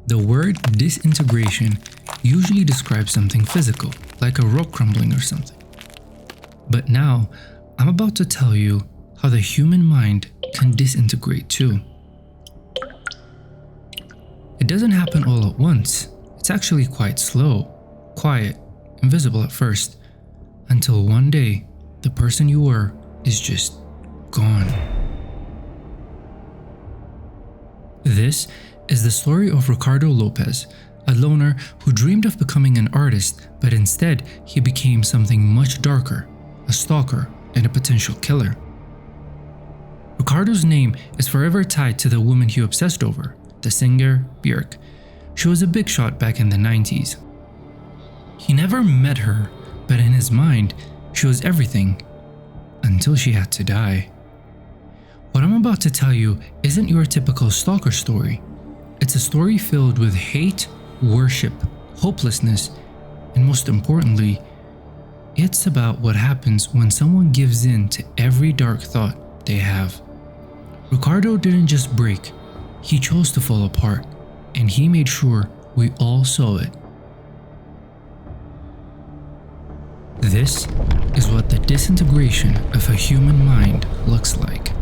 The word disintegration usually describes something physical, like a rock crumbling or something. But now, I'm about to tell you how the human mind can disintegrate too. It doesn't happen all at once. It's actually quite slow, quiet, invisible at first, until one day, the person you were is just gone. This is the story of Ricardo Lopez, a loner who dreamed of becoming an artist, but instead he became something much darker, a stalker and a potential killer. Ricardo's name is forever tied to the woman he obsessed over, the singer Björk. She was a big shot back in the 90s. He never met her, but in his mind, she was everything, until she had to die. What I'm about to tell you isn't your typical stalker story. It's a story filled with hate, worship, hopelessness, and most importantly, it's about what happens when someone gives in to every dark thought they have. Ricardo didn't just break, he chose to fall apart, and he made sure we all saw it. This is what the disintegration of a human mind looks like.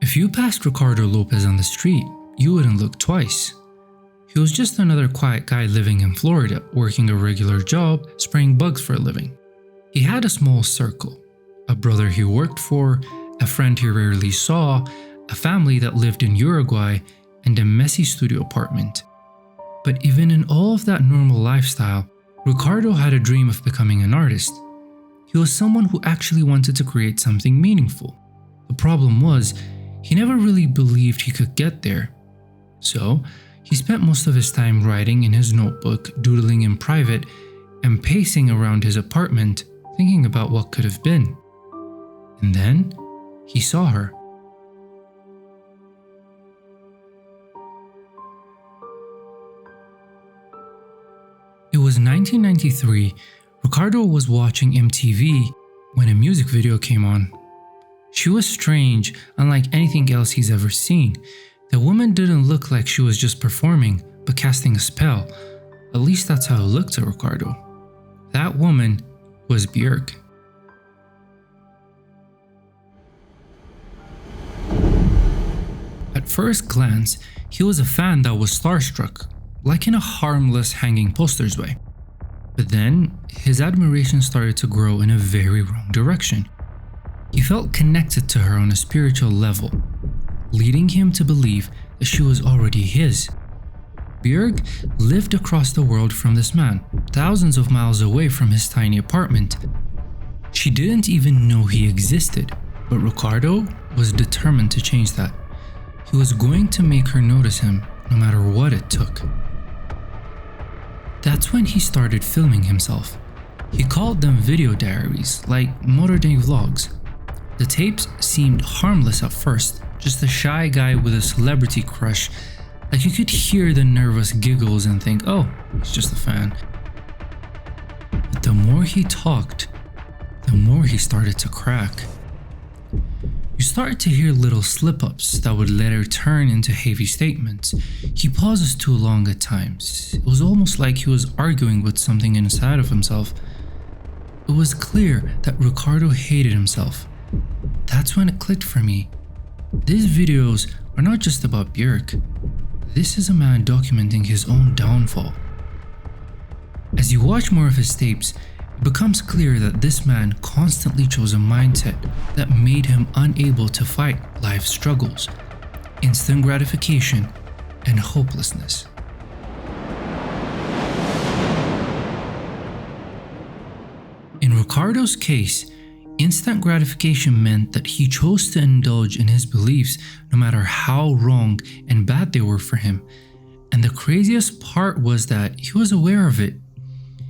If you passed Ricardo Lopez on the street, you wouldn't look twice. He was just another quiet guy living in Florida, working a regular job, spraying bugs for a living. He had a small circle, a brother he worked for, a friend he rarely saw, a family that lived in Uruguay, and a messy studio apartment. But even in all of that normal lifestyle, Ricardo had a dream of becoming an artist. He was someone who actually wanted to create something meaningful. The problem was, he never really believed he could get there. So, he spent most of his time writing in his notebook, doodling in private, and pacing around his apartment, thinking about what could have been. And then, he saw her. It was 1993. Ricardo was watching MTV when a music video came on. She was strange, unlike anything else he's ever seen. The woman didn't look like she was just performing, but casting a spell. At least that's how it looked to Ricardo. That woman was Björk. At first glance, he was a fan that was starstruck, like in a harmless hanging posters way. But then, his admiration started to grow in a very wrong direction. He felt connected to her on a spiritual level, leading him to believe that she was already his. Björk lived across the world from this man, thousands of miles away from his tiny apartment. She didn't even know he existed, but Ricardo was determined to change that. He was going to make her notice him, no matter what it took. That's when he started filming himself. He called them video diaries, like modern day vlogs. The tapes seemed harmless at first, just a shy guy with a celebrity crush. Like you could hear the nervous giggles and think, oh, he's just a fan. But the more he talked, the more he started to crack. You started to hear little slip-ups that would later turn into heavy statements. He pauses too long at times. It was almost like he was arguing with something inside of himself. It was clear that Ricardo hated himself. That's when it clicked for me. These videos are not just about Björk. This is a man documenting his own downfall. As you watch more of his tapes, it becomes clear that this man constantly chose a mindset that made him unable to fight life's struggles, instant gratification, and hopelessness. In Ricardo's case, instant gratification meant that he chose to indulge in his beliefs no matter how wrong and bad they were for him. And the craziest part was that he was aware of it.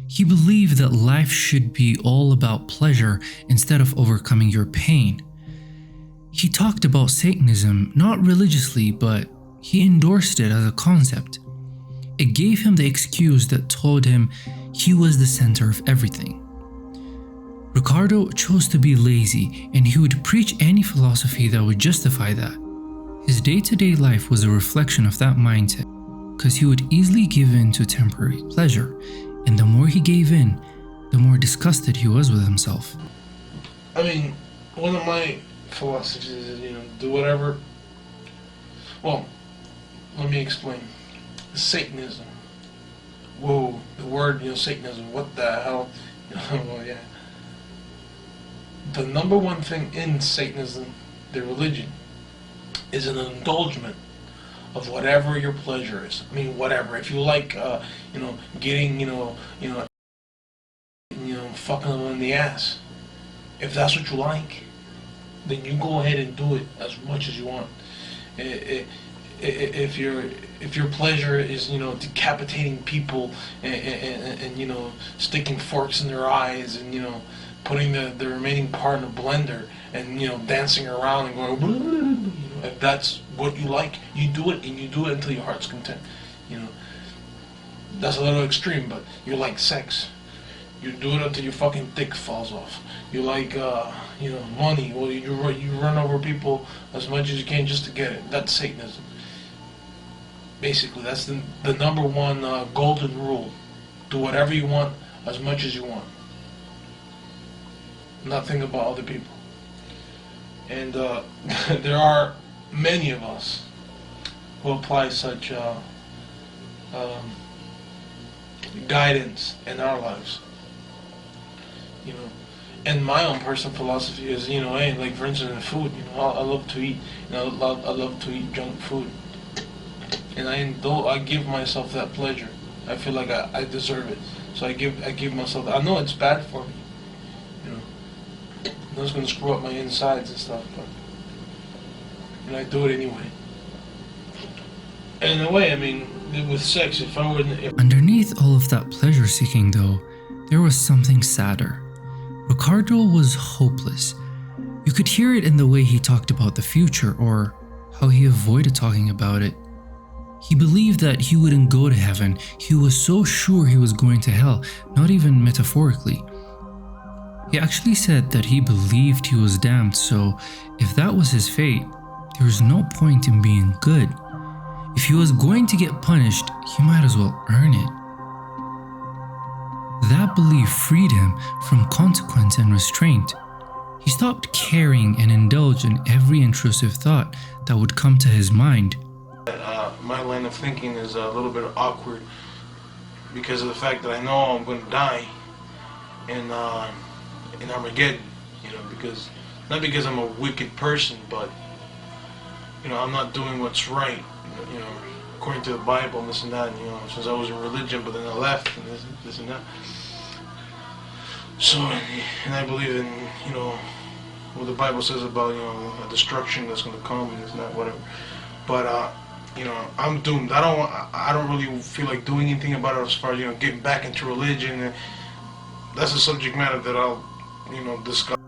He believed that life should be all about pleasure instead of overcoming your pain. He talked about Satanism, not religiously, but he endorsed it as a concept. It gave him the excuse that told him he was the center of everything. Ricardo chose to be lazy, and he would preach any philosophy that would justify that. His day-to-day life was a reflection of that mindset, because he would easily give in to temporary pleasure, and the more he gave in, the more disgusted he was with himself. I mean, one of my philosophies is, do whatever. Well, let me explain. Satanism. Whoa, the word, Satanism, what the hell? Well, yeah. The number one thing in Satanism, the religion, is an indulgence of whatever your pleasure is. I mean, whatever. If you like, getting, fucking them in the ass. If that's what you like, then you go ahead and do it as much as you want. If your pleasure is decapitating people and sticking forks in their eyes and putting the remaining part in a blender and dancing around and going, if that's what you like, you do it, and you do it until your heart's content. That's a little extreme, but you like sex, you do it until your fucking dick falls off. You like money, well, you run over people as much as you can just to get it. That's Satanism. Basically, that's the number one golden rule. Do whatever you want as much as you want. Nothing about other people. And there are many of us who apply such guidance in our lives. And my own personal philosophy is, hey, like for instance in food, I love to eat. I love to eat junk food. And I give myself that pleasure. I feel like I deserve it. So I give myself that. I know it's bad for me. I know it's gonna screw up my insides and stuff, but I do it anyway. And in a way, I mean, with sex, if I wouldn't... Underneath all of that pleasure seeking though, there was something sadder. Ricardo was hopeless. You could hear it in the way he talked about the future or how he avoided talking about it. He believed that he wouldn't go to heaven. He was so sure he was going to hell, not even metaphorically. He actually said that he believed he was damned, so if that was his fate, there was no point in being good. If he was going to get punished, he might as well earn it. That belief freed him from consequence and restraint. He stopped caring and indulged in every intrusive thought that would come to his mind. My line of thinking is a little bit awkward because of the fact that I know I'm going to die in Armageddon, not because I'm a wicked person, but I'm not doing what's right, according to the Bible and this and that, since I was in religion, but then I left and this and that. So, and I believe in, what the Bible says about, a destruction that's going to come and this and that, whatever. But, I'm doomed. I don't really feel like doing anything about it as far as, getting back into religion. That's a subject matter that I'll, discuss.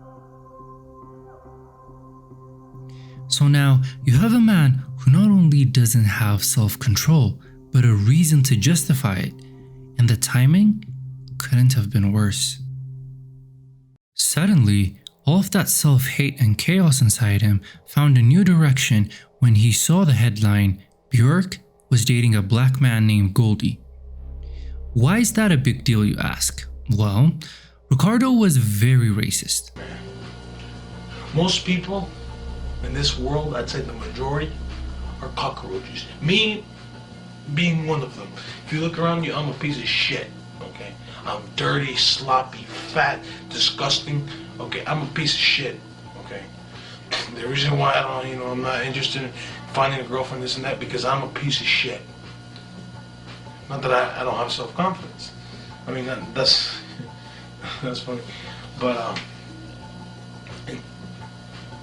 So now you have a man who not only doesn't have self-control, but a reason to justify it, and the timing couldn't have been worse. Suddenly, all of that self-hate and chaos inside him found a new direction when he saw the headline, Björk was dating a black man named Goldie. Why is that a big deal, you ask? Well, Ricardo was very racist. Most people in this world, I'd say the majority, are cockroaches. Me being one of them. If you look around you, I'm a piece of shit, okay? I'm dirty, sloppy, fat, disgusting, okay? I'm a piece of shit, okay? The reason why I'm not interested in finding a girlfriend, this and that, because I'm a piece of shit. Not that I don't have self-confidence. I mean, that's that's funny. But,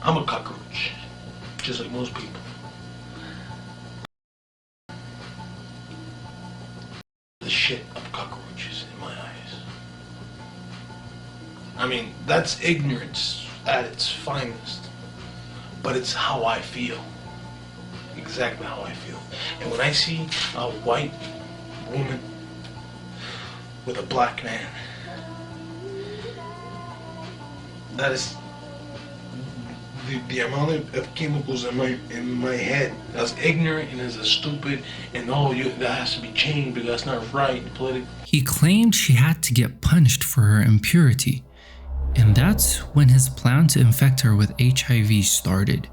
I'm a cockroach, just like most people. The shit of cockroaches in my eyes. I mean, that's ignorance at its finest, but it's how I feel. exactly how I feel. And when I see a white woman with a black man, that is the amount of chemicals in my head, as ignorant and as stupid, and that has to be changed because that's not right politically. He claimed she had to get punished for her impurity, and that's when his plan to infect her with HIV started.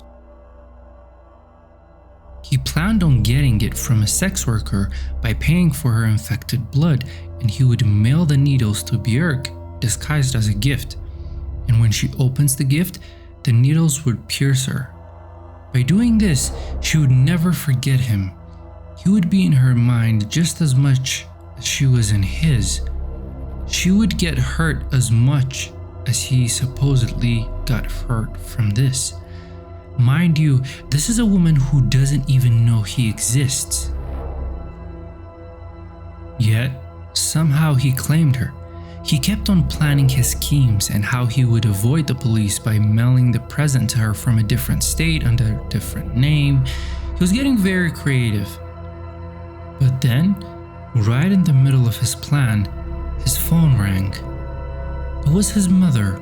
He planned on getting it from a sex worker by paying for her infected blood, and he would mail the needles to Björk disguised as a gift. And when she opens the gift, the needles would pierce her. By doing this, she would never forget him. He would be in her mind just as much as she was in his. She would get hurt as much as he supposedly got hurt from this. Mind you, this is a woman who doesn't even know he exists. Yet, somehow he claimed her. He kept on planning his schemes and how he would avoid the police by mailing the present to her from a different state under a different name. He was getting very creative. But then, right in the middle of his plan, his phone rang. It was his mother.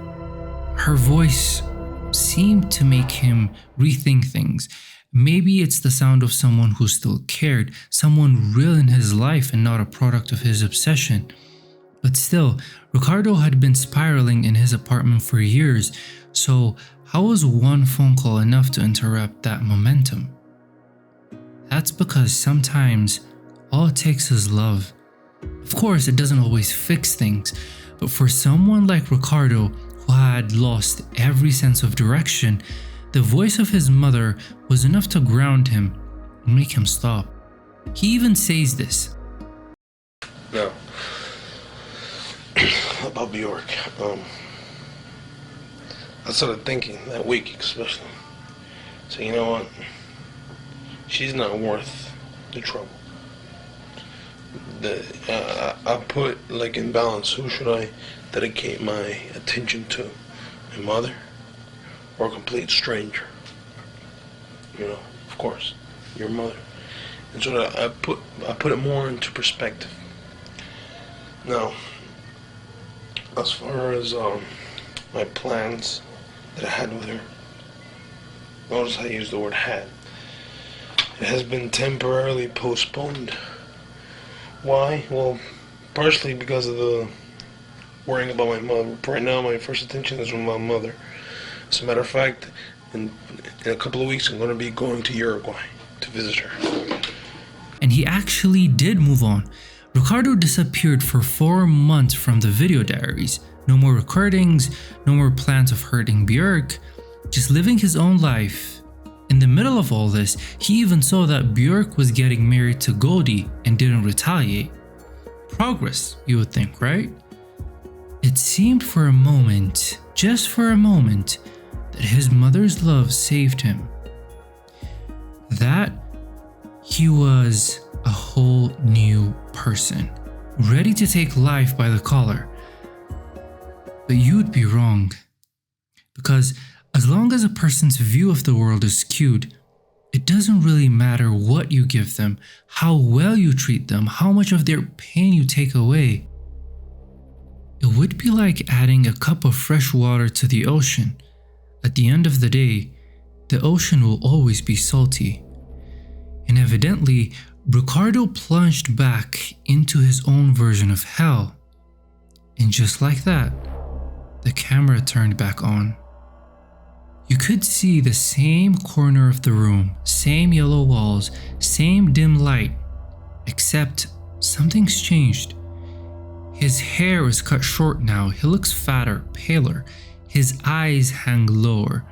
Her voice seemed to make him rethink things. Maybe it's the sound of someone who still cared, someone real in his life and not a product of his obsession. But still, Ricardo had been spiraling in his apartment for years, so how was one phone call enough to interrupt that momentum? That's because sometimes all it takes is love. Of course, it doesn't always fix things, but for someone like Ricardo, who had lost every sense of direction, the voice of his mother was enough to ground him and make him stop. He even says this. No. About Bjork. I started thinking that week especially. So you know what? She's not worth the trouble. I put like in balance, who should I dedicate my attention to? My mother or a complete stranger? You know, of course, your mother. And so I put it more into perspective. Now, as far as my plans that I had with her, notice I used the word had. It has been temporarily postponed. Why? Well, partially because of the worrying about my mother. Right now, my first attention is with my mother. As a matter of fact, in a couple of weeks, I'm going to be going to Uruguay to visit her. And he actually did move on. Ricardo disappeared for 4 months from the video diaries. No more recordings, no more plans of hurting Björk, just living his own life. In the middle of all this, he even saw that Björk was getting married to Goldie and didn't retaliate. Progress, you would think, right? It seemed for a moment, just for a moment, that his mother's love saved him. That he was a whole new person, ready to take life by the collar. But you'd be wrong, because as long as a person's view of the world is skewed, it doesn't really matter what you give them, how well you treat them, how much of their pain you take away. It would be like adding a cup of fresh water to the ocean. At the end of the day, the ocean will always be salty. And evidently, Ricardo plunged back into his own version of hell. And just like that, the camera turned back on. You could see the same corner of the room, same yellow walls, same dim light, except something's changed. His hair is cut short now, he looks fatter, paler, his eyes hang lower.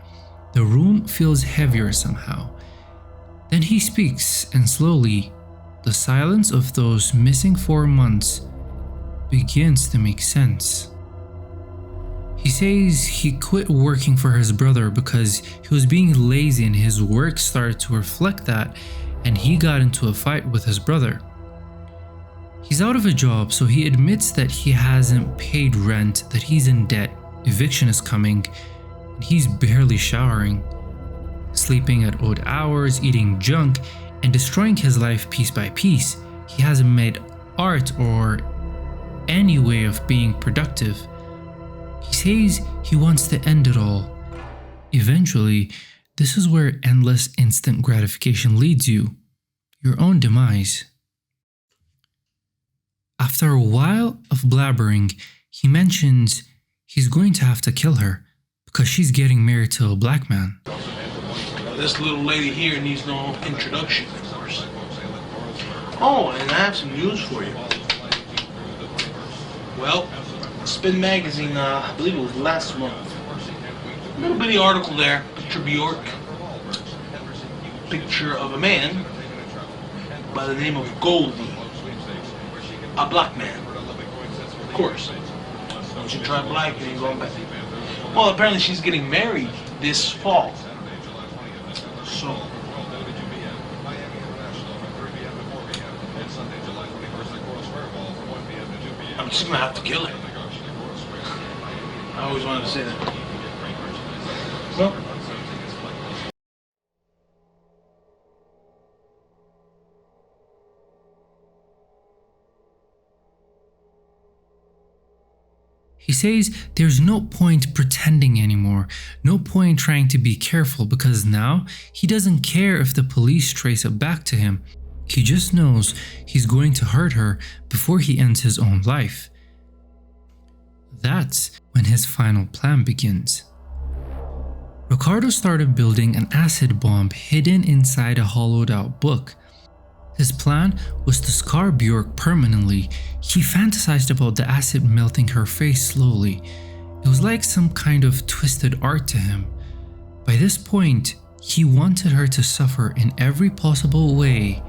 The room feels heavier somehow. Then he speaks, and slowly, the silence of those missing 4 months begins to make sense. He says he quit working for his brother because he was being lazy and his work started to reflect that, and he got into a fight with his brother. He's out of a job, so he admits that he hasn't paid rent, that he's in debt, eviction is coming, and he's barely showering. sleeping at odd hours, eating junk, and destroying his life piece by piece. He hasn't made art or any way of being productive. He says he wants to end it all. Eventually, this is where endless instant gratification leads you, your own demise. After a while of blabbering, he mentions he's going to have to kill her because she's getting married to a black man. Now, this little lady here needs no introduction, of course. Oh, and I have some news for you. Well, Spin Magazine, I believe it was last month. A little bitty article there, picture Bjork. Picture of a man by the name of Goldie. A black man. Of course. Once you try black, you ain't going back. Well, apparently she's getting married this fall. So, I'm just gonna have to kill her. I always wanted to say that. Well, he says there's no point pretending anymore, no point trying to be careful because now he doesn't care if the police trace it back to him. He just knows he's going to hurt her before he ends his own life. That's when his final plan begins. Ricardo started building an acid bomb hidden inside a hollowed out book. His plan was to scar Bjork permanently. He fantasized about the acid melting her face slowly. It was like some kind of twisted art to him. By this point, he wanted her to suffer in every possible way,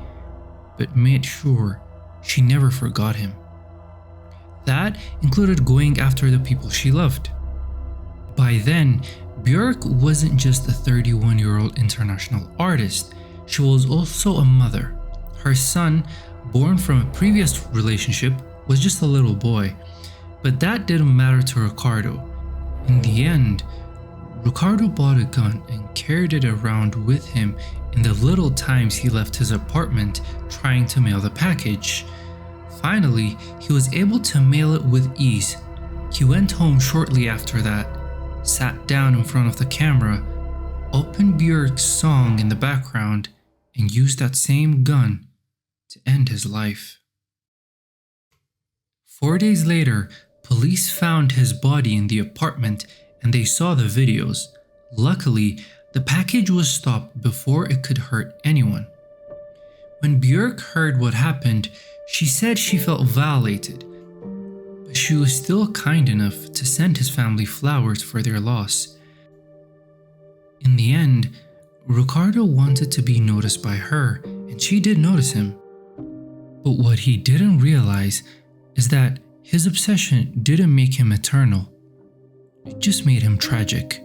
but made sure she never forgot him. That included going after the people she loved. By then, Bjork wasn't just a 31-year-old international artist, she was also a mother. Her son, born from a previous relationship, was just a little boy, but that didn't matter to Ricardo. In the end, Ricardo bought a gun and carried it around with him in the little times he left his apartment trying to mail the package. Finally, he was able to mail it with ease. He went home shortly after that, sat down in front of the camera, opened Bjork's song in the background, and used that same gun to end his life. 4 days later, police found his body in the apartment and they saw the videos. Luckily, the package was stopped before it could hurt anyone. When Bjork heard what happened, she said she felt violated, but she was still kind enough to send his family flowers for their loss. In the end, Ricardo wanted to be noticed by her, and she did notice him. But what he didn't realize is that his obsession didn't make him eternal. It just made him tragic.